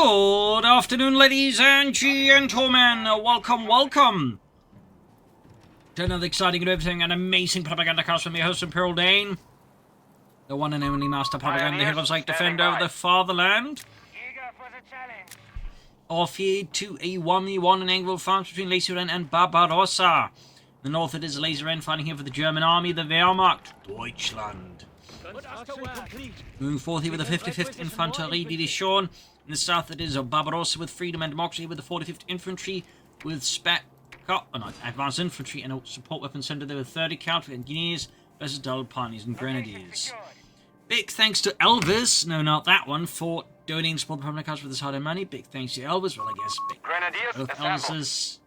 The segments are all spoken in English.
Good afternoon, ladies and gentlemen. Welcome to another exciting and everything and amazing Propagandacast from your host, Imperial Dane, the one and only master propaganda who loves like defender of the fatherland. Off here to a 1v1 in Angoville, France between Escalating and Barbarossa. In the north it is Escalating fighting here for the German army, the Wehrmacht, Deutschland. Moving forth here with the 55th Infantry Division. In the south it is Barbarossa with Freedom and Democracy with the 45th Infantry with Advanced Infantry and a support weapon center there with 30 cavalry engineers versus double pioneers and grenadiers. Big thanks to Elvis, no not that one, for donating support the Propagandacast with his hard-earned money. Big thanks to Elvis, well I guess both Elvises,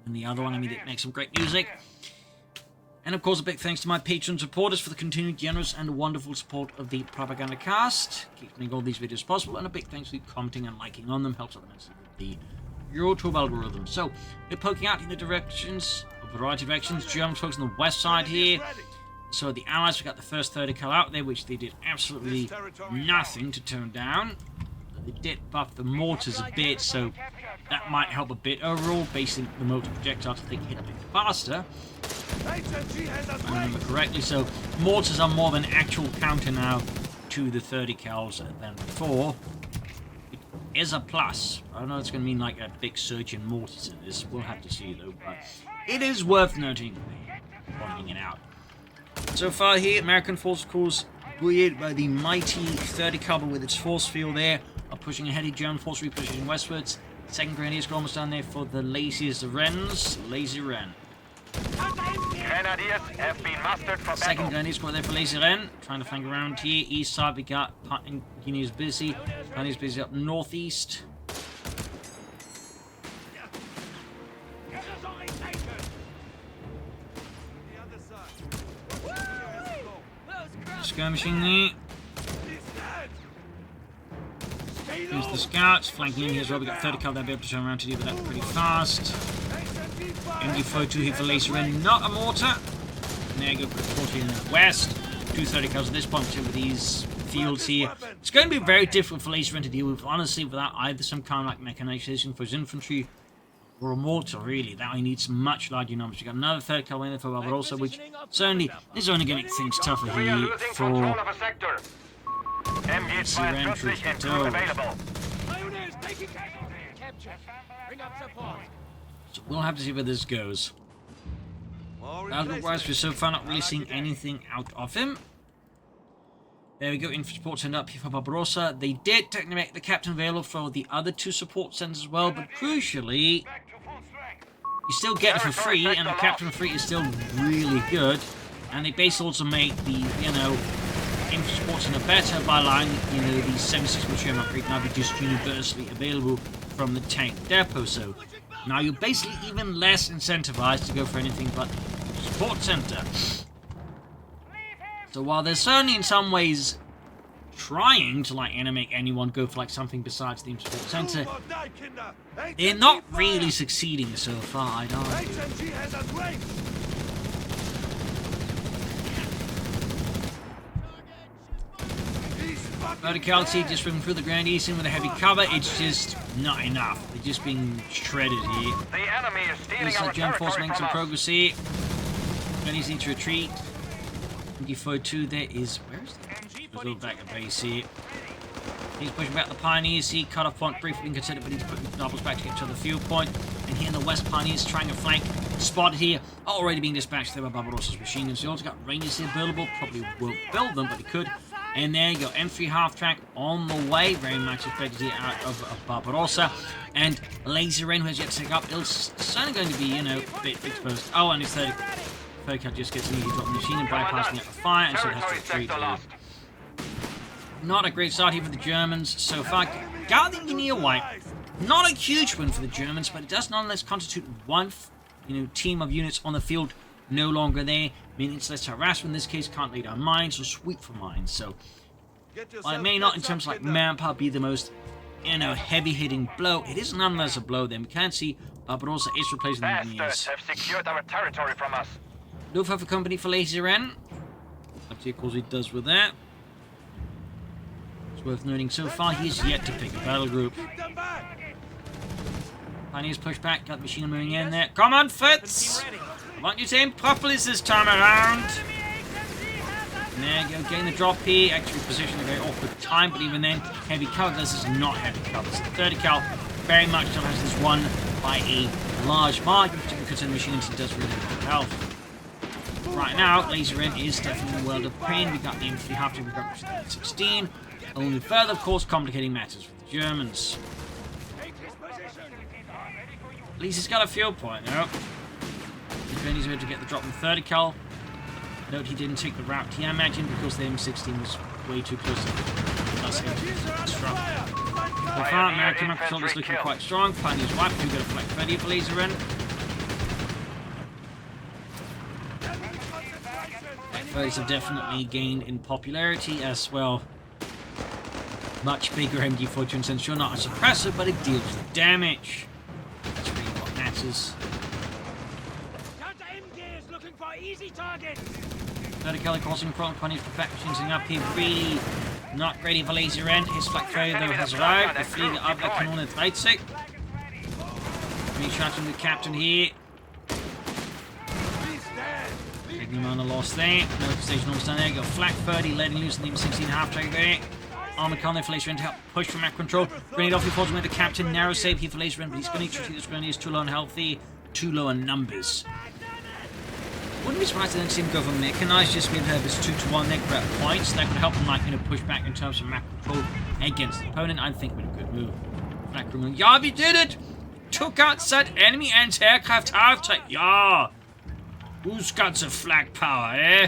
and the other one, I mean, it makes some great music. And of course a big thanks to my Patreon supporters for the continued generous and wonderful support of the Propagandacast. Keeps making all these videos possible, and a big thanks for you commenting and liking on them, helps out immensely with the YouTube algorithm. So we're poking out in the directions, a variety of directions. Germans folks on the west side here. So the Allies, we got the first 30 cal out there, which they did absolutely nothing to tone down. They did buff the mortars a bit, so that might help a bit overall, basing the mortar projectiles to hit a bit faster. If I remember correctly, so mortars are more of an actual counter now to the 30 cals than before. It is a plus. I don't know if it's going to mean like a big surge in mortars in this. We'll have to see though, but it is worth noting, pointing it out. So far here, American force, of course, buoyed by the mighty 30 caliber with its force field there, are pushing ahead. German force repositioning westwards. Second Grenadier Squad almost down there for the Lazy Wrens. Lazy Wren. Grenadiers have been mustered for Second battle. Grenadier Squad there for Lazy Wren. Trying to flank around here. East side we got Guinea's busy. Guinea's busy up northeast. Skirmishing there. Here's the scouts, flanking in here as well. We've got 30 cal, they'll be able to turn around to do, but that's pretty fast. MD42 here for Lazy Wren, not a mortar. And there you go, 40 in the west. 230 cals at this point with these fields here. It's going to be very difficult for Lazy Wren to deal with, honestly, without either some kind of like mechanization for his infantry or a mortar, really. That only needs much larger numbers. You've got another 30 cal in there for Barbarossa, which certainly is only going to make things tougher here for so we'll have to see where this goes. Otherwise, we're so far not really seeing anything out of him. There we go, infantry support sent up here for Barbarossa. They did technically make the captain available for the other two support centers as well, but crucially, you still get it for free, and the captain for free is still really good. And they basically also make the, infantry support center better by allowing, the 76 machine upgrade now be just universally available from the tank depot. So now you're basically even less incentivized to go for anything but support center. So while they're certainly in some ways trying to make anyone go for something besides the support center, they're not really succeeding so far, I'd argue. Verticality just swinging through the Grenadiers in with a heavy cover. It's just not enough. They're just being shredded here. The enemy is stealing Looks like German force making some progress here. Grenadiers need to retreat. MD42 there is... Where is that? There's a little back at base here. He's pushing back the Pioneers here. Cut off point briefly being considered, but he's putting doubles back to get to the field point. And here in the west, Pioneers trying to flank. Spotted here. Already being dispatched there by Barbarossa's machine guns. He also got Rangers here buildable. Probably won't build them, but he could. And there you go, M3 half-track on the way. Very much expected here out of Barbarossa. And Lazy Wren, who has yet to take up, it's certainly going to be, a bit exposed. Oh, and his 30 cal just gets an easy drop on the machine and bypassing out the fire, and so it has to retreat here. Not a great start here for the Germans so far. Got the engineer white. Not a huge win for the Germans, but it does nonetheless constitute one, team of units on the field no longer there, meaning it's less harassment in this case, can't lay down mines or sweep for mines. So while it may not in terms of manpower be the most heavy-hitting blow, it is nonetheless a blow. Then we can see Barbarossa is replacing the engineers. have secured our territory from us. Luftwaffe company for Lazy Wren. Let's see of course he does with that. It's worth noting so far he's yet to pick a battle group. Pioneers push back, got the machine gun moving in there. Come on, Fritz! I want you to aim properly this time around. And there you go, getting the drop here. Actually positioned a very awkward time, but even then, heavy cover. This is not heavy cover. It's the 30 cal. Very much still has this won by a large margin, particularly because the machine gun does really good health. Right now, Laser N is definitely a world of pain. We got the Infantry half-time, we got 16. Only further, of course, complicating matters for the Germans. At least he's got a field point, though. He's able to get the drop in 30 cal. Note he didn't take the route he imagined because the M16 was way too close to us. So far, American control is looking quite strong. Pioneers wiped. We've got a Flak 30 for Laser N. Flak 30s have definitely gained in popularity as well. Much bigger MD-42 since you're not a suppressor, but it deals the damage. That's really what matters. Easy target. 30 cal crossing front, Pioneers perfectioning up here. Really not ready for Laser N. His Flak 30 though has arrived. The Flieger up der Kanone 30. Reshotting the captain here. Taking him on a loss there. No station almost done there. Got Flak 30 letting loose in the M16 half-track there. Armored car there for Laser N to help push from map control. Grenade off, he falls away the captain. Narrow save here for Laser N, but he's going to treat this grenade is too low in healthy, too low in numbers. Wouldn't be surprised to then see him go for mechanized just with this 2-to-1 neck grab points. That could help him like push back in terms of map control against the opponent. I think would be a good move. Flak criminal. Yeah, we did it! Took out said enemy anti-aircraft half-type. Yeah! Who's got the flak power, eh?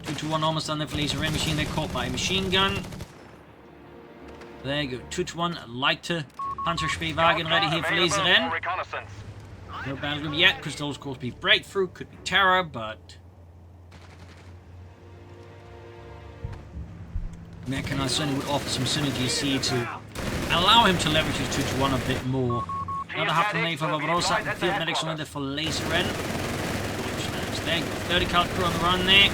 2-to-1 almost done there for Laser N machine. They're caught by a machine gun. There you go. 2-to-1 lighter Hunter Spähwagen ready here for Laser N. No battle group yet, because those, of course, be breakthrough, could be terror, but mechanized certainly would offer some synergies here to allow him to leverage his 2-to-1 a bit more. Another half grenade for Barbarossa, the field medics on there for Laser N. There, 30 cal crew on the run there.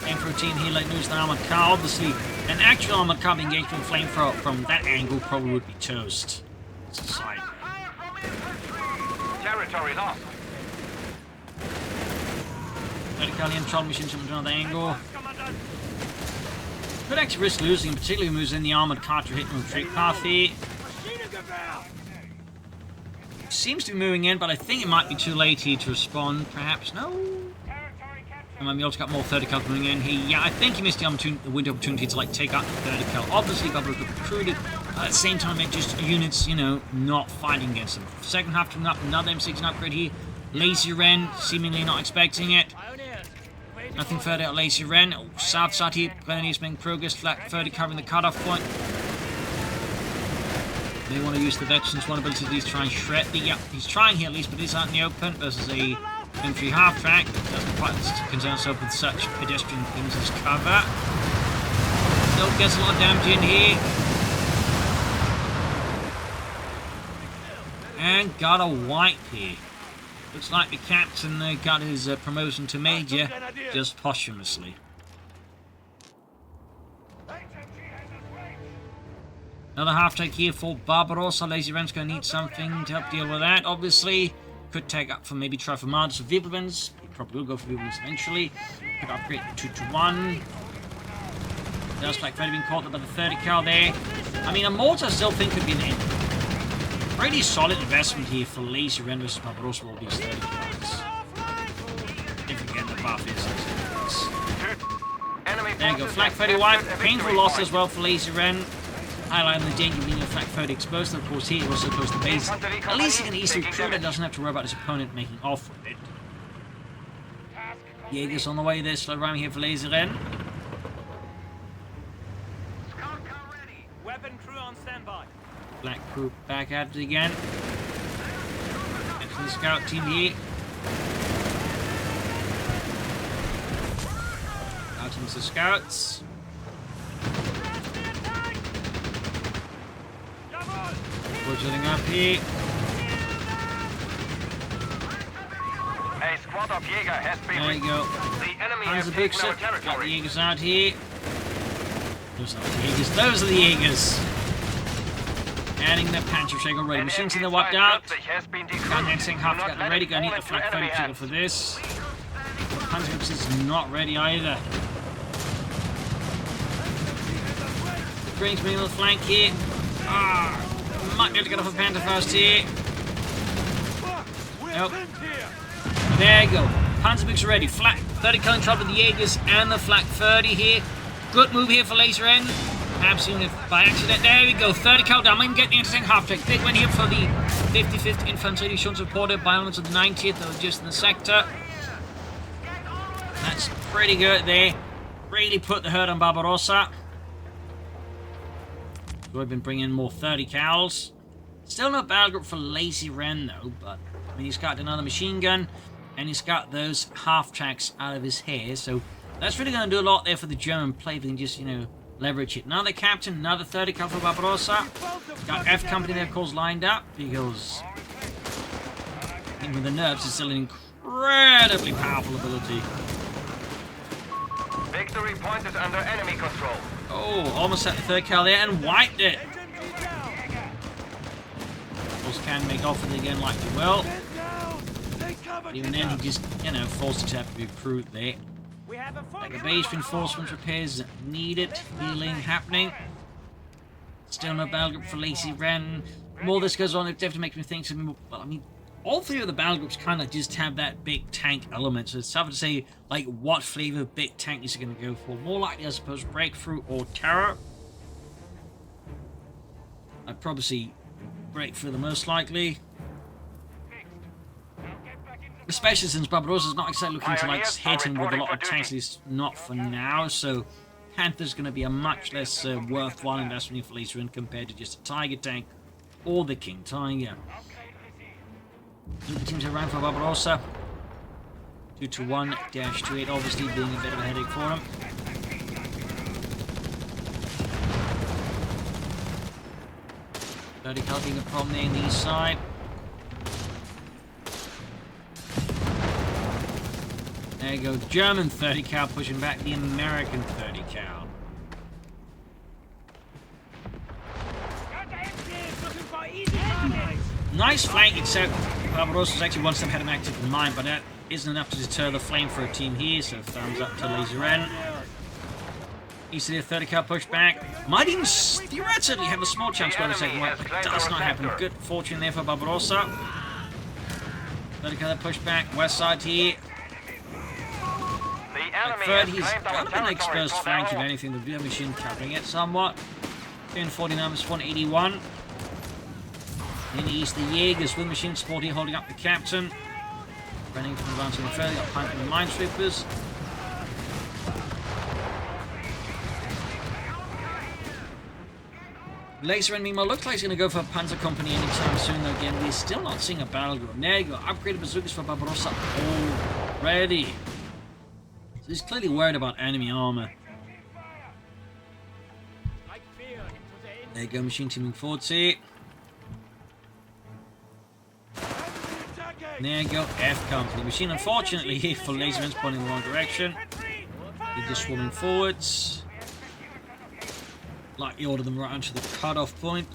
Aim for a team here like news the armored car. Obviously, an actual armored car being engaged with flamethrower from that angle probably would be toast. It's a side. Territory lost. 30 cal control machine from another angle. Could actually risk losing, particularly moves in the armored car to hit no retreat path here. Seems to be moving in, but I think it might be too late here to respond. Perhaps no. I might be able to get more 30 cal coming in here. Yeah, I think he missed the window opportunity to like take out the 30 cal. Obviously, Barbarossa recruited. At the same time, it just units, you know, not fighting against them. Second half coming up, another M16 upgrade here. Laser N, seemingly not expecting it. Nothing further at Laser N. Oh, south side here, Grenadiers making progress. Flak 30 covering the cutoff point. They want to use the veteran's vulnerability to at least try and shred the. Yeah, he's trying here at least, but he's out in the open versus a Infantry half track. Doesn't quite concern himself with such pedestrian things as cover. Still gets a lot of damage in here. And got a wipe here. Looks like the captain got his promotion to major just posthumously. Another half take here for Barbarossa. Laser N's going to need something to help deal with that, obviously. Could take up for maybe try for Mards or Vibelins. He probably will go for Vibelins eventually. Could upgrade the 2-to-1. Does Flak 30 being caught by the 30 cal there. I mean, a mortar I still think could be an pretty solid investment here for Laser N versus Barbarossa will be his 30 cals. If again the buff is there you go, Flak 30 wipe. Painful loss as well for Laser N. Highlighting the danger of being a Flak 30 exposed. Of course, here he also close to base. At least he can easily recruit and doesn't have to worry about his opponent making off with it. Jaeger's on the way there, slow rhyming here for Laser N. Weapon crew on standby. Black crew back at it again. Into the scout team here. Out into the scouts. Pushing up here. A squad of Jaeger has been. There you go. The enemy has taken Panzerbuchse, our got the territory. Jägers out here. Those are the Jägers, those are the Jägers. Adding the Panzerschläger ready. Machines in the wiped out. Got the next half got the ready. Gonna need the flak 30 particle for this. Panzerbuchse is not ready either. Brings me on the flank here. Might be able to get off a Panther first here. Nope. There you go. Panzerbuchse ready. Flak 30 killing shot with the Jägers and the flak 30 here. Good move here for Laser N. Absolutely by accident. There we go. 30 cal down. I'm getting the interesting half track. Big win here for the 55th Infantry, shown supported by elements of the 90th that were just in the sector. That's pretty good there. Really put the hurt on Barbarossa. We've been bringing more 30 cals. Still not battle group for Lazy Ren though, but I mean, he's got another machine gun and he's got those half tracks out of his hair, so that's really going to do a lot there for the German play if they can just, you know, leverage it. Another captain, another 30 cal for Barbarossa. Got F company there, of course, lined up because even with the nerves, it's still an incredibly powerful ability. Victory point is under enemy control. Oh, almost set the 3rd cal there and wiped it. Of course, can make off with it again like he will. But even then, he just, you know, forced it to have to be recruit there. Like a base reinforcement repairs needed, healing happening. Still no battle group for Lazy Ren. The more this goes on, it definitely makes me think, well, I mean, all 3 of the battle groups kind of just have that big tank element, so it's tough to say, like, what flavor of big tank is it going to go for. More likely, I suppose, Breakthrough or Terror. I'd probably see Breakthrough the most likely. Especially since Barbarossa's not exactly looking to, like, hit him with a lot of tanks, at least not for now, so Panther's going to be a much less worthwhile investment for Laser Ren compared to just a Tiger tank or the King Tiger. The teams around for Barbarossa. 2-1-28, obviously being a bit of a headache for him. Vertical being a problem there in the east side. There you go, German 30 cal pushing back the American 30 cal. Nice flank, except Barbarossa's actually one step ahead of active in mine, but that isn't enough to deter the flame for a team here, so thumbs up to Laser N. Easily a 30 cal pushback. Might even theoretically have a small chance to go to the second one, but does not happen. Good fortune there for Barbarossa. 30 cal pushback, west side here. Like third, he's got an exposed flank, if anything, the rear machine covering it somewhat. 249 is 181. In the east, the Jägers with machine support here holding up the captain. Running from advancing the further, got Panther and minesweepers. Laser N meanwhile looks like he's going to go for a Panzer company anytime soon, though again, we're still not seeing a battle group. There you go, upgraded bazookas for Barbarossa already. So he's clearly worried about enemy armor. There you go, machine teaming forward here. There you go, F company. Machine unfortunately here for Laser N's pointing in the wrong direction. They're just swarming forwards. Like you order them right onto the cutoff point.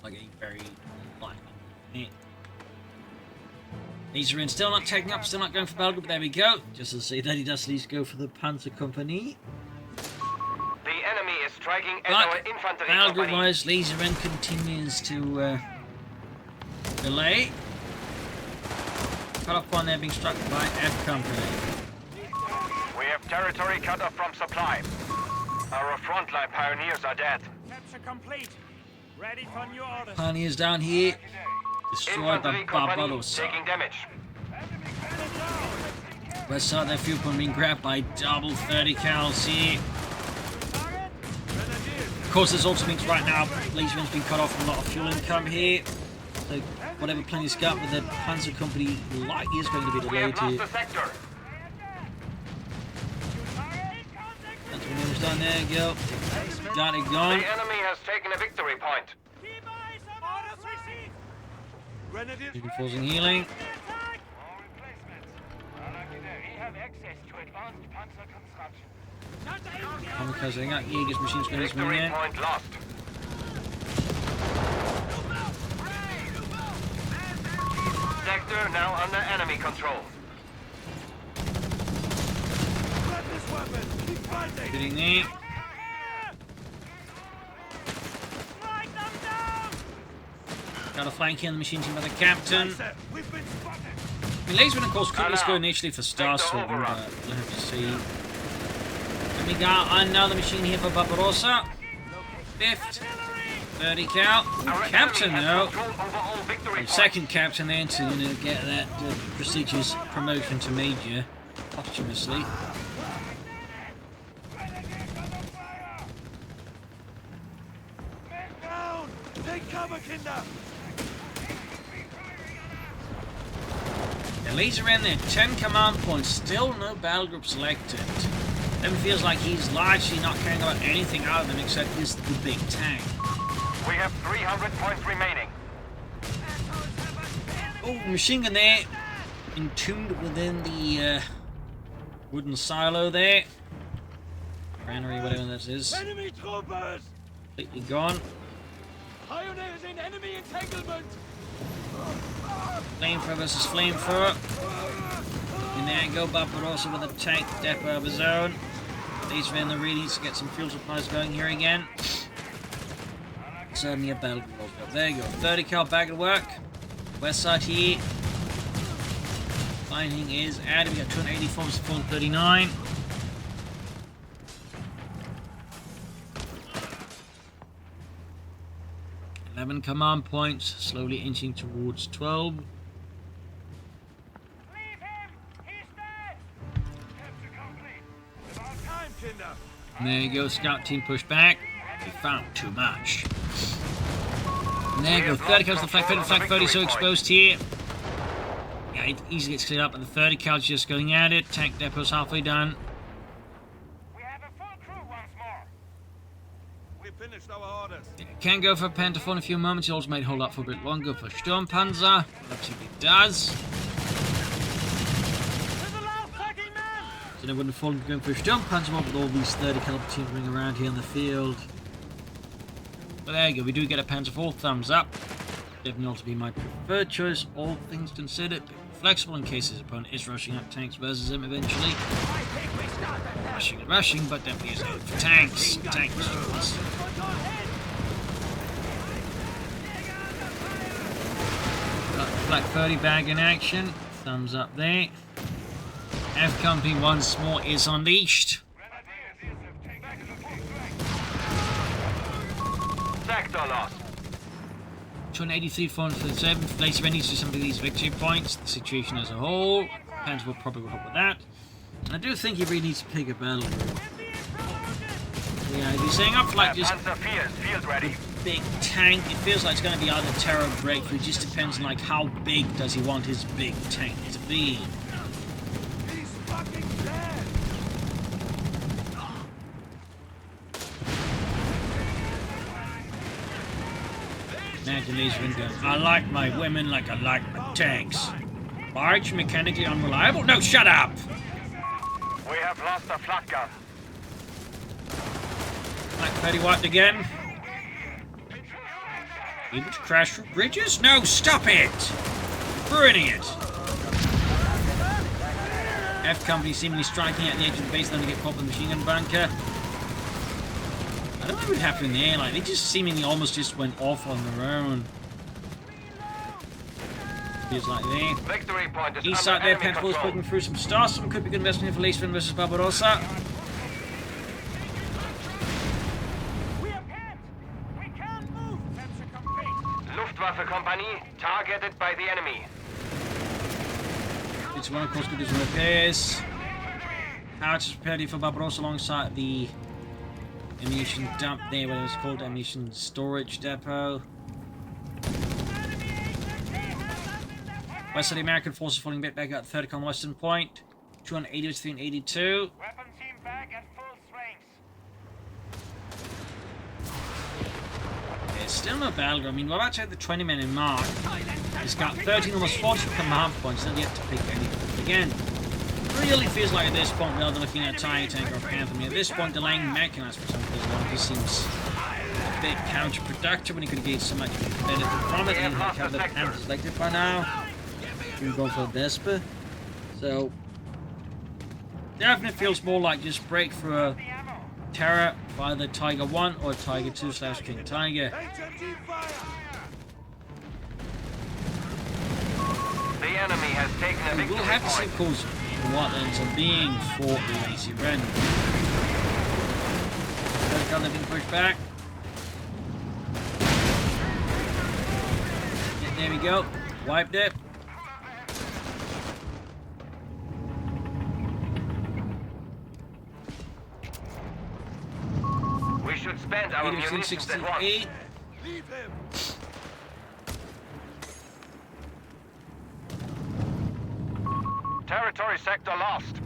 Like a very lightning. Laser N still not taking up, still not going for battle group. There we go. Just to see that he does at least go for the Panzer company. The enemy is striking at our infantry battle group company. wise, Laser N continues to delay. Cut-off point there being struck by F company. We have territory cut off from supply. Our frontline pioneers are dead. Capture complete. Ready for new orders. Pioneers down here. Destroyed by Infantry company Barbarossa. taking damage. West side, their fuel point being grabbed by double 30 cals here. Of course, this also means right now, Laser N's been cut off from a lot of fuel income here. So, whatever plan he's got with the Panzer company likely is going to be We delayed have here. lost the sector. That's what he was done. There you go. Got it gone. The enemy has taken a victory point. Orders received. Grenadiers Reinforcing healing. Because they got Jaeger's machine guns in Victory there. point lost. Sector now under enemy control. Grab this weapon! Keep fighting! Getting there. Strike them down! Got a flank here on the machine team by the captain. Sir, we've been spotted! I mean, Laserman, of course, could Hello. just go initially for Star Sector Sword, overrun. but we'll have to see. And we got another machine here for Barbarossa. 5th. 30 cal. Our Captain, enemy though. has control over all victory points. Second captain there to get that prestigious promotion to major posthumously. Men down! Take cover, Kinder! The laser ran there, 10 command points, still no battle group selected. Then feels like he's largely not caring about anything out of them except this the big tank. We have 300 points remaining. Oh, machine gun there, entombed within the wooden silo there. Granary, whatever this is, Enemy troopers! completely gone. Pioneers in enemy entanglement! Flamethrower versus flamethrower. And there go Barbarossa with a tank depot of his own. Laser in the really needs to get some fuel supplies going here again. Certainly a battle group. There you go. 30 cal bag of work. West side here. Finding is added. We got 284 to 439. Eleven command points, slowly inching towards 12. Leave him! He's dead! Capture complete. About time, Kinder! And there you go, scout team push back. We found too much. And there you go, 30 comes the flag, flag 30 so exposed here. Yeah, it easily gets cleared up, and the 30 cal's just going at it. Tank depot's halfway done. We have a full crew once more! We finished our orders. Yeah, can go for Pentaphone in a few moments. He also might hold up for a bit longer for Sturmpanzer. Absolutely does. There's a loud fucking man! So they wouldn't have fallen going for Sturmpanzer with all these 30 caliber teams running around here in the field. But there you go, we do get a Panzer 4 thumbs up. Definitely ought to be my preferred choice, all things considered. Flexible in case his opponent is rushing up tanks versus him eventually. Rushing and rushing, but definitely is good for tanks. Tank machines. Got the Black 30 bag in action. Thumbs up there. F Company once more is unleashed. Sector lost. 283 for the 7th. Later needs to do some of these victory points. The situation as a whole. Pants will probably help with that. And I do think he really needs to pick a battle group. Yeah, if he's saying up for like just Panzer Fierce, field ready. big tank, it feels like it's going to be either Terror or Breakthrough. It just depends on like how big does he want his big tank to be. He's fucking dead! Imagine laser gun going, I like my women like I like my tanks. Large, mechanically unreliable? No, shut up! We have lost a flak gun. Black 30 wiped again. Able to crash through bridges? No, stop it! Ruining it! F Company seemingly striking at the edge of the base, then they get caught with the machine gun bunker. I don't know what happened there, like they just seemingly almost just went off on their own. Feels like there. Victory point is East under side there, enemy Pentacle is control. poking through some stars. Some could be good investment here for Laserman versus Barbarossa. We are pent! We can't move! Capture complete! Luftwaffe Company targeted by the enemy. It's one, of course, could do some repairs. Howitz is prepared here for Barbarossa alongside the ammunition dump there, what it was called, ammunition storage depot. West of the American forces falling a bit back at 30 on the western point. 280 to 382. Weapon team back at full strength. There's still no battle group. I mean, we're about to have the 20 men in mark. He's got 13, almost 40 command points, not yet to pick anything again. really feels like at this point we're either looking at Tiger Tank or Panther. At this point, delaying mechanized for some reason just seems a bit counterproductive when you could get so much benefit from it. And like have the Panther selected by now. We're going for Vespa. So, definitely feels more like just break for a Terror by the Tiger 1 or Tiger 2 / King Tiger. The enemy has taken a victory We'll have to see, point. of course, what ends up being for the Lazy Ren. First gun, they've been pushed back. Yeah, there we go. Wiped it. We should spend our munitions at once. 68. Leave him. Territory sector lost.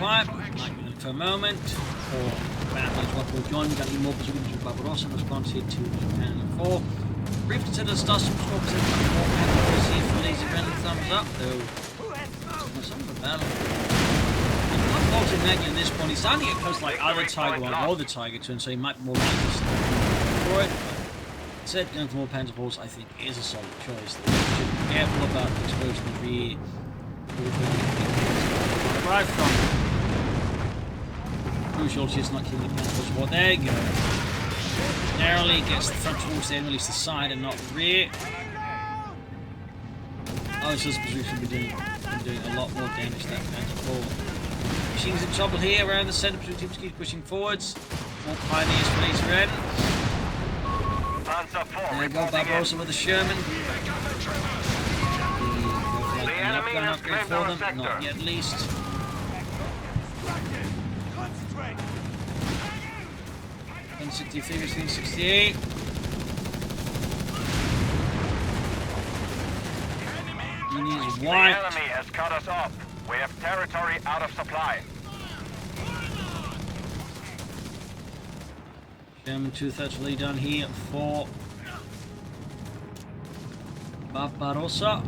Right, for a moment. For Battles, what will join. We've got more positions with Barbarossa in response here to Japan 4. Brief consider stars some small percentage more penalties for Lazy Ren. Thumbs up, though. Some of the battle. I'm faulting Megan at this point. He's starting to get close like either Tiger 1 or the Tiger 2, and so he might be more likely to for it. But said going for more Panther Balls, I think, is a solid choice. Should be careful about the explosion of the right from. Crucial, she's not killing the Panther Balls. Well, there you go. Narrowly gets the front towards the end, release the side and not the rear. Oh, so this position been doing a lot more damage than Panther Ball. Machine's in trouble here around the centre. Teams keep pushing forwards. More pioneers for Lazy Ren. There you go, Barbarossa with a Sherman. The gun upgrade for them, not yet least. Concentrate. 163, 168. He's The wiped. enemy has cut us off. We have territory out of supply. German 2/3 lead down here for Barbarossa.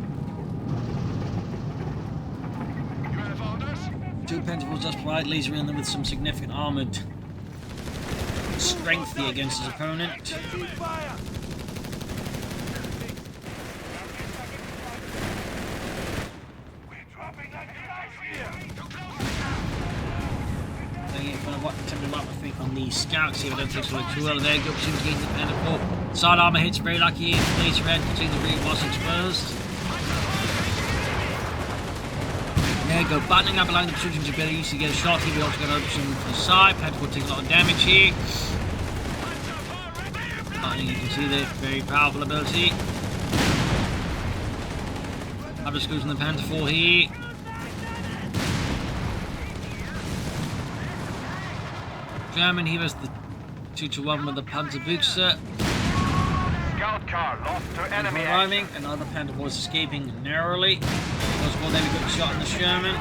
Two Pentacles just provide Lazy Ren with some significant armoured strength here against his opponent. Fire. We're dropping like ice here. Attempting to think on the scouts here, but don't take so too well. There you go, seems to get the Pentacle. Side armour hits very lucky here. Lazy Ren, continuing the rear was exposed. There you go, buttoning up along the positions a bit easy to get a shot here. We also got an option to the side. Pentacle takes a lot of damage here. Buttoning, you can see there, very powerful ability. Upper screws in the Pentacle here. German, he was the 2-1 with the Panzerbuchse. Scout car lost to enemy Arriving, another Panther was escaping narrowly. Well, there we got a shot in the Sherman.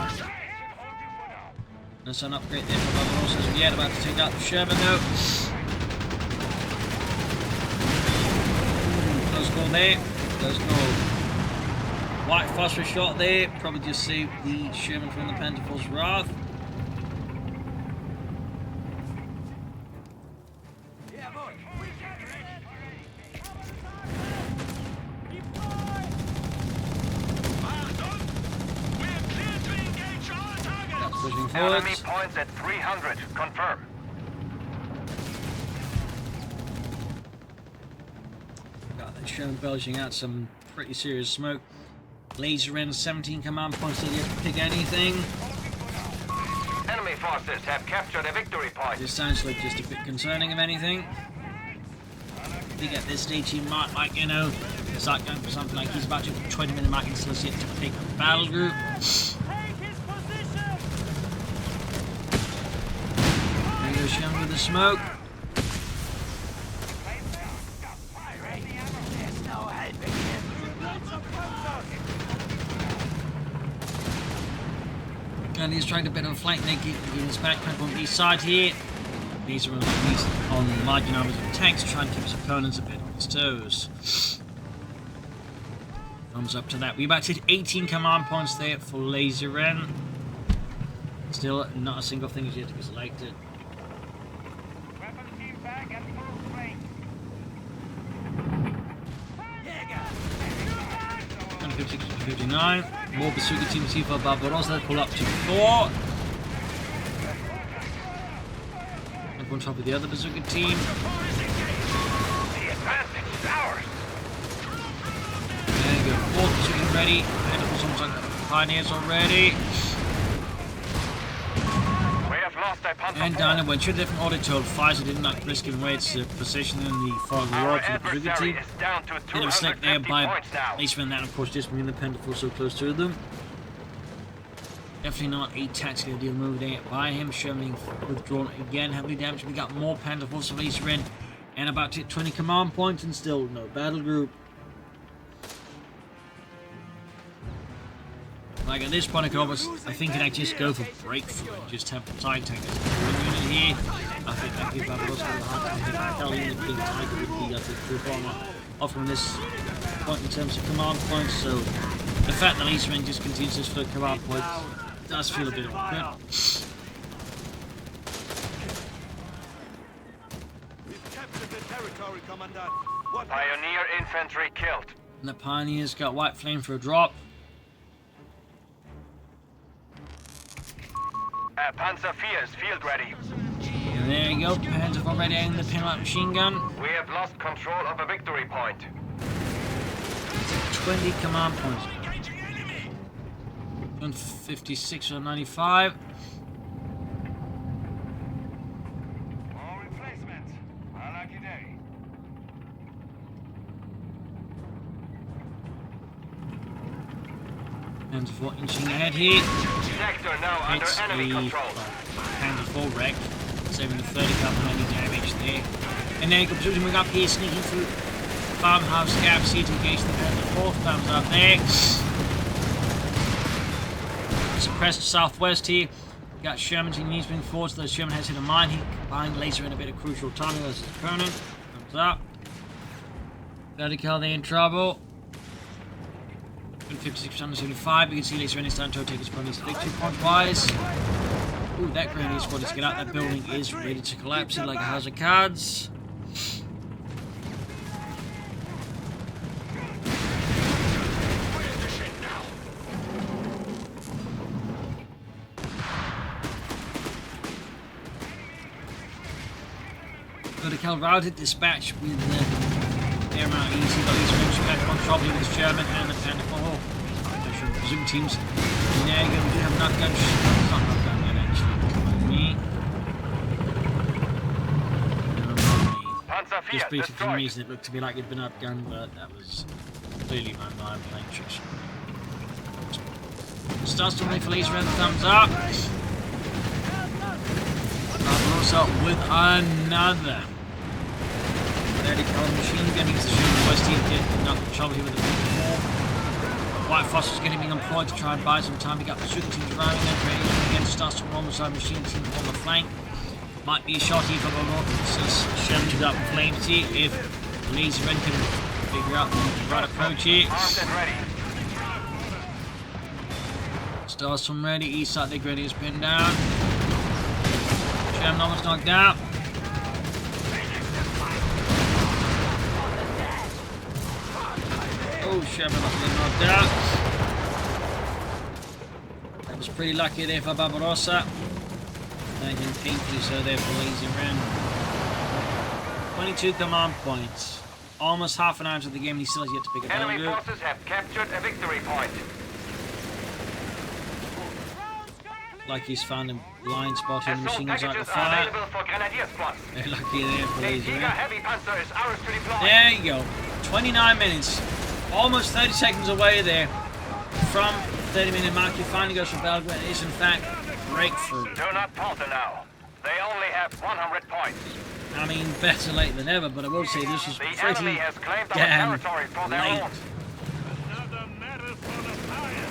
That's an upgrade there for Barbarossa as yet, about to take out the Sherman though. Close call there. Close call. White phosphorus shot there. Probably just saved the Sherman from the Panther's wrath. Pushing Enemy forwards. points at 300. Confirm. Got that Sherman belching out some pretty serious smoke. Lazy Ren 17 command points, so you have to pick anything. Enemy forces have captured a victory point. This sounds like just a bit concerning, if anything. I think at this stage he might, like, you know, start going for something like he's about to 20-minute mark until he's yet to pick a battle group. There goes Sherman with the smoke. And he's trying to bit of a flank there, keeping his backpack on the east side here. These are on the margin numbers of tanks, trying to keep his opponents a bit on his toes. Thumbs up to that. We about to hit 18 command points there for Laseren. Still, not a single thing is yet to be selected. Weapon team back at full strength. 156 to 59. More bazooka teams here for Barbarossa. Pull up to 4. And on top of the other bazooka team. The advantage is ours. There you go. 4th bazooka ready. And it was almost like pioneers already. We have lost a Panzer And IV. down it went. Should have different audit told. Pfizer did not risk giving away its position in the fog Our war to the bazooka adversary team. is down to It was select there 250 by points now. Laserman, that of course just being the Pentacle so close to them. Definitely not a tactically ideal move there by him. Sherman withdrawn again, heavily damaged. We got more Pentacles of Laserman and about to hit 20 command points and still no battle group. Like at this point, I think I'd just go for breakthrough and just have the side tank as a unit here. I think that gives Barbarossa a hard time to back out. Even the big tiger would be, I think, full armor off from this point in terms of command points. So the fact that Laserman just continues this for command points does feel a bit awkward. We've captured the territory, Commandant. What? Pioneer infantry killed. And the Pioneers got White Flame for a drop. Panzer IV is field ready. And there you go, Panzer already aiming the pinlight machine gun. We have lost control of a victory point. 20 command points. 156 or 95. More replacements. A lucky day. Panzer 4 inching ahead here. Sector now under It's enemy the control. Panzer 4 wreck, saving the 30 couple any damage there. And then coming up here, sneaking through farmhouse gaps here to engage the Panzer 4. Thumbs up there. Suppressed southwest here. We got Sherman to knees moving forward, so Sherman has hit a mine here. Combined laser in a bit of crucial timing versus his opponent. Thumbs up. 30 cal there in trouble. 56% 75. You can see laser in his time to take his opponent's victory point wise. Ooh, that grenade squad is get out. That building is ready to collapse it like a house of cards. Vertical routed dispatch with air mount easy, but these range back on trouble with this German and the Pentacle. Zoom teams. There you go, we do have knockdown. It's not knockdown yet, actually. Panzer IV Just briefly for some destroyed. reason it looked to me like it'd been outgunned, but that was clearly my mind playing tricks. Starts to make for laser and thumbs up. Barbarossa with another 30 cal machine gun. He's the shooting west team get knocked trouble here with the White Foster's getting being employed to try and buy some time. We got the shooting teams surrounding them, ready against starts to roll side machine team on the flank. Might be a shot here for Barbarossa. Says Sherman to up in flames here if Laser Ren can figure out the right approach here. Armed and ready. Stars from ready, east side, the grenade is pinned down. Sherman almost knocked out. Oh, Sherman must have been knocked out. That was pretty lucky there for Barbarossa. And painfully so there for Lazy Ren. 22 command points. Almost half an hour into the game and he still has yet to pick up Enemy another. forces have captured a victory point. Like he's found a blind spot in the Assault machine guns out the packages are fire. available for Grenadier squads. Very lucky there for The Lazy Tiger Ren. Heavy Panzer is ours to deploy. There you go. 29 minutes. Almost 30 seconds away there from 30-minute mark. He finally goes for Belgrade. It is in fact breakthrough. Do not falter now. They only have 100 points. I mean, better late than ever, but I will say this is The pretty enemy has claimed our damn territory for their late. own. Another medal for the fire.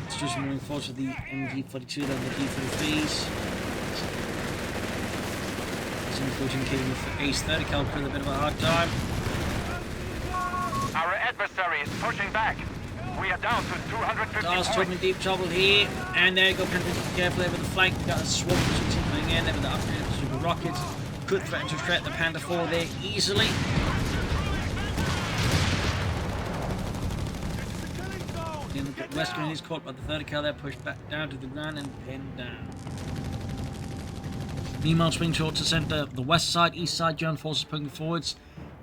It's just moving forward to the MG42 then the D43s. Some including killing with Ace 30 cal with a bit of a hard time. Our adversary is pushing back. We are down to 250 Stars points. in deep trouble here. And there you go, Panther. Careful there with the flank. We've got a swamp continuing in there with the upgraded super rockets. Could threaten to threat the Panther 4 there easily. The Western is caught by the 30 cal there, pushed back down to the ground and pinned down. Meanwhile, swing short to center, the west side, east side, German forces pushing forwards.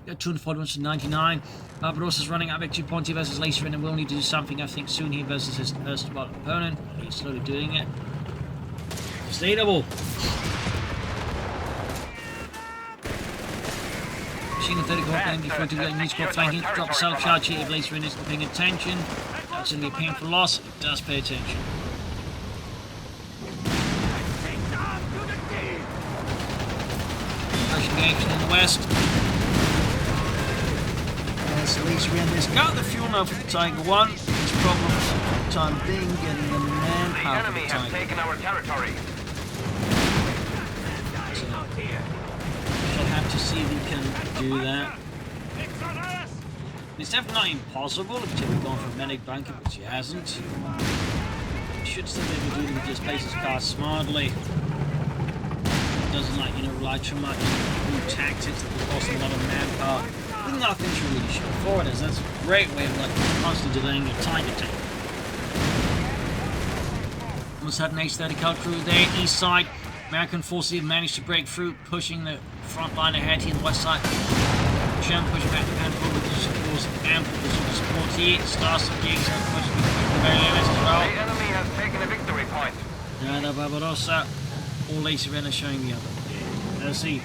Got 241 to 99. Barbarossa's running out victory point here versus Lacerin and will need to do something, I think, soon here versus his erstwhile opponent. He's slowly doing it. Sustainable. Machine gun 30 cal before to get new squad flanking. Drop a self charge here if Lacerin isn't paying attention. That's going to be a painful loss. It does pay attention. Action in the west. So Lacerin has got the fuel now for the Tiger 1. His problem for the time being getting the manpower for the enemy has Tiger. taken our territory. So, we'll have to see if he can do that. It's definitely not impossible if he's gone for a medic bunker, which he hasn't. He should still be able to do it if he just places his cars smartly. Doesn't like, rely too much on new tactics that will cost a lot of manpower. With nothing to really show for it is. That's a great way of like constantly delaying your Tiger tank. Almost had an H-30 cal crew there, east side. American forces have managed to break through, pushing the front line ahead here on the west side. German pushing back the pan forward, which secures ample support here. Stars some gigs and pushing the very limits as well. The enemy has taken a victory point. Now Barbarossa. All Lacerin are showing the other. Let's see.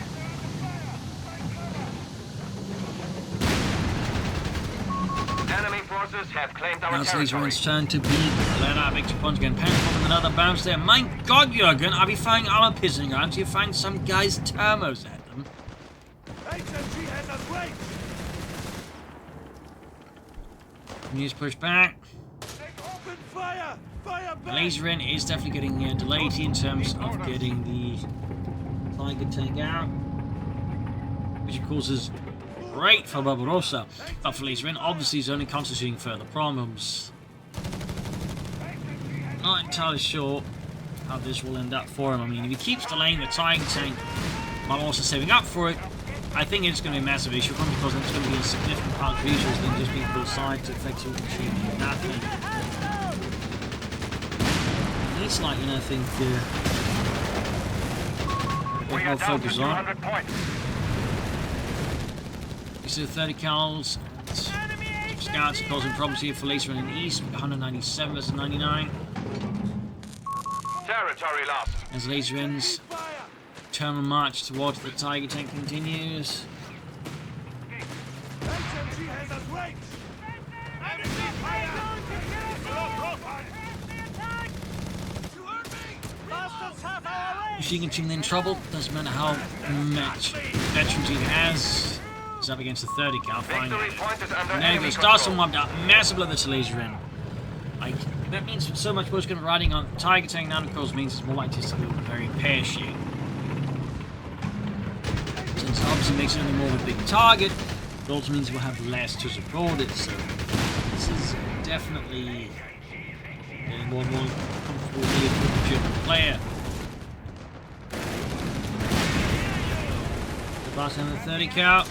Enemy forces have claimed our Now territory. Lacerin's turn to beat. Let out victory points again. Panic with another bounce there. My God, Jurgen, I'll be firing armor pissing around. You find some guys thermos at them. HMG has us right. News push back. Open fire! Fire back! Lacerin is definitely getting delayed in terms of getting the Tiger tank out, which of course is great for Barbarossa, but for Lacerin obviously is only constituting further problems. Not entirely sure how this will end up for him. I mean, if he keeps delaying the Tiger tank while also saving up for it, I think it's going to be a massive issue for him because it's going to be a significant part of resources than just being put aside to effectively achieve nothing. It's like, I think, We are I'll down to focus on. 200 points. You see the 30 cals, scouts causing problems here for Lacerin in the east, 197 versus 99. Territory lost. As Lacerin's terminal march towards the Tiger tank continues. HMG has us right. Enemy fire! Machine gun team in trouble, doesn't matter how much veterans he has. He's up against the 30 cal, fine. Victory point is under And there he enemy goes, Starson control. wiped out, massive leather to Lacerin. Like, that means so much worse going riding on Tiger tank now, of course, means it's more likely to be very pear-shaped. Since it obviously makes it only more of a big target, it also means we'll have less to support it, so this is definitely getting more and more comfortable with the German player. The boss on the 30 cal.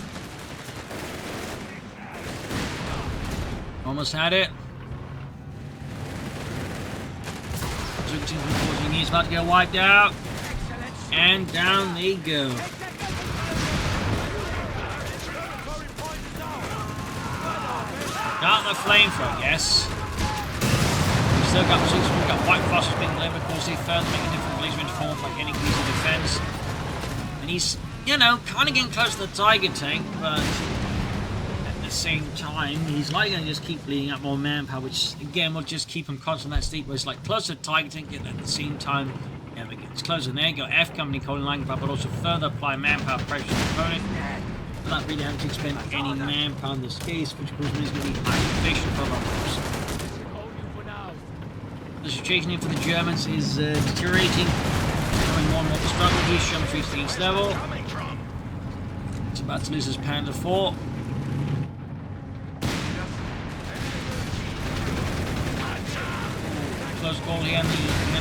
Almost had it. He's about to get wiped out. And down they go. Got the flamethrower, yes. We've still got six, we've got white fosters being delivered, of course, they further making different Lacerin form like any piece of defense. And he's, kind of getting close to the Tiger tank, but at the same time, he's likely going to just keep bleeding up more manpower, which again will just keep him constant in that state where it's like close to the Tiger tank, and at the same time, it gets closer. And there you go, F company calling line, but also further apply manpower pressure to the opponent. Without really having to expend any manpower in this case, which of course means it's going to be highly efficient for Barbarossa. The situation here for the Germans is deteriorating, becoming more and more destructive. Sherman reached the east level. It's about to lose his Panther 4. close call here in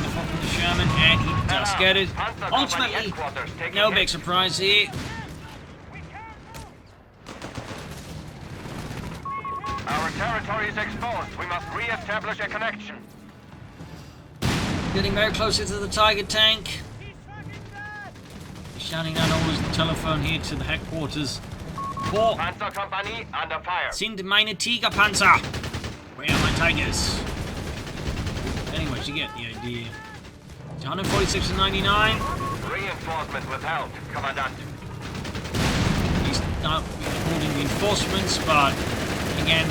the front from the Sherman, and he does get it. Ultimately, no big surprise here. Our territory is exposed. We must re-establish a connection. Getting very close to the Tiger tank. He's shouting down orders on the telephone here to the headquarters. For Panzer Company under fire. Sind meine Tigerpanzer. Where are my tigers? Anyways, you get the idea. 146 to 99. Reinforcement withheld, Commandant. He's not holding reinforcements, but again,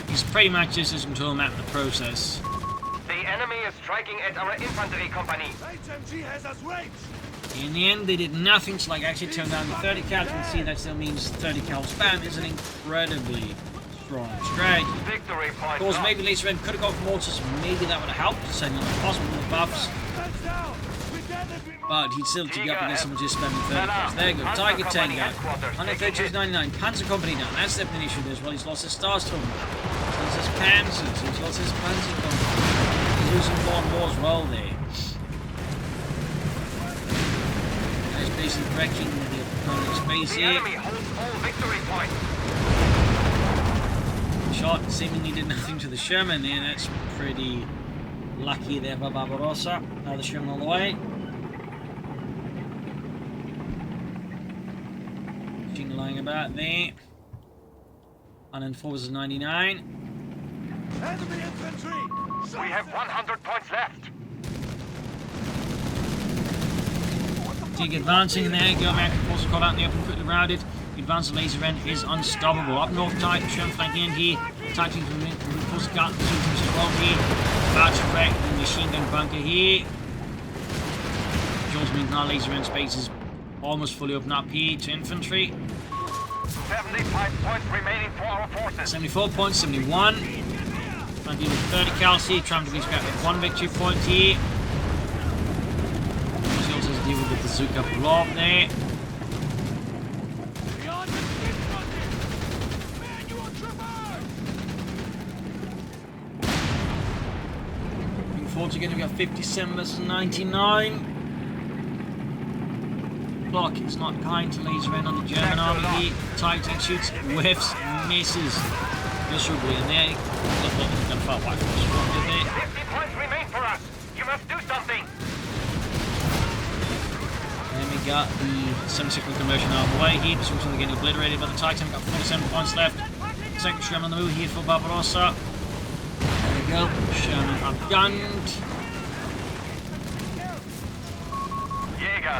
he's pretty much just as control map in the process. The enemy is striking at our infantry company. HMG has us raped. In the end, they did nothing to actually turn down the 30 cal. You can see that still means 30 cal spam is an incredibly strong strategy. Victory point. Of course, lost. maybe later could have gone for mortars. Maybe that would have helped to send in the possible buffs. But he'd still be up against someone just spamming 30 cals. There you go. Tiger tank out. 132.99. Panzer company down. That's definitely an issue as well. He's lost his stars to him. He's lost his panzers. He's lost his panzer company. He's losing more and more as well there. He's basically wrecking the opponent's base The here. enemy holds all victory points. Shot seemingly did nothing to the Sherman there. That's pretty lucky there by Barbarossa. Now the Sherman all the way. Lying about there. 104 was 99. Enemy infantry. We have 100 points left. Dig advancing in there. Go American forces caught out in the open, quickly routed. The advanced laser end is unstoppable. Up north, tight, Sherman flanking in here. Tighting from the force gun, as well here. About to wreck the machine gun bunker here. Jaws means now laser end space is almost fully open up here to infantry. 75 points remaining for our forces. 74 points, 71. Trying to deal with 30 cals here. Trying to scrap with 1 victory point here. She also has to deal with the bazooka blob there. Looking forward to getting we got 57 versus 99. Clock is not kind to laser in on the German army here. Titan shoots, whiffs, misses miserably, and there. Look, he's going to fight white force. What did they? 50 points remain for us. You must do something. And then we got the 7-second conversion out of the way here. This one's going to get obliterated by the Titan. We've got 47 points left. Second Sherman on the move here for Barbarossa. There we go. Sherman outgunned.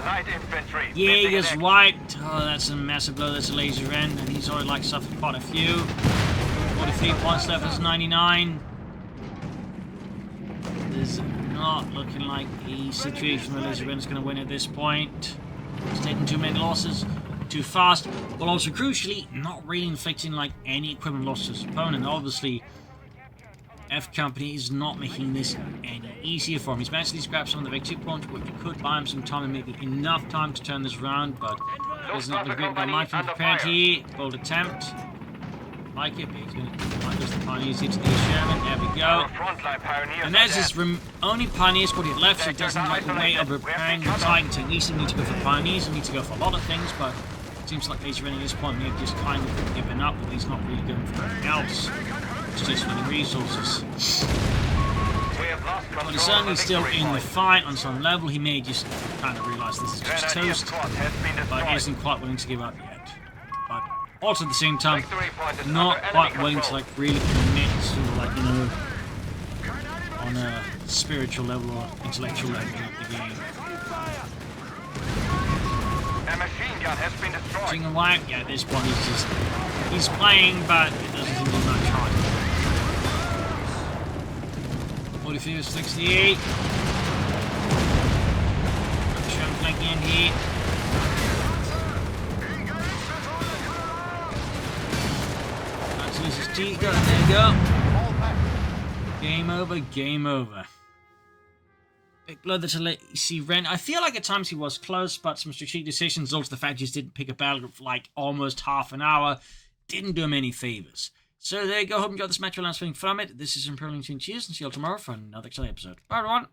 Light infantry. Jaeger's wiped. Oh, that's a massive blow. That's a laser end, and he's already suffered quite a few. 43 points left. That's 99. This is not looking like a situation where laser end's going to win at this point. He's taking too many losses, too fast. But also crucially, not really inflicting any equipment loss to his opponent. Obviously, F Company is not making this any easier for him. He's managed to scrap some of the victory points, which could buy him some time and maybe enough time to turn this around, but it's not the great guy. Michael prepared here. Bold attempt. Like it, but he's going to just the Pioneers here to the Sherman. There we go. And there's his only Pioneer squad he left, so he doesn't like the way of preparing the Titan tank. He needs to go for Pioneers, he needs to go for a lot of things, but it seems like later in at this point, they've just kind of given up, but he's not really going for anything else. It's just winning resources. But he's certainly still in the fight on some level. He may just kind of realise this is just toast, but he isn't quite willing to give up yet. But also at the same time, not quite willing to really commit to on a spiritual level or intellectual level of the game. A machine gun has been destroyed. Single wipe, yeah, at this point he's playing, but it doesn't seem to be much hard. 43 68. Sherman flanking in here. That's Mrs. T. There you go. Game over, game over. Big blow to let see Ren. I feel like at times he was close, but some strategic decisions, also the fact he just didn't pick a battle for almost half an hour, didn't do him any favors. So there you go. Hope you enjoyed this match. We'll learn something from it. This is Imperial Cheers, and see you all tomorrow for another exciting episode. Bye, everyone.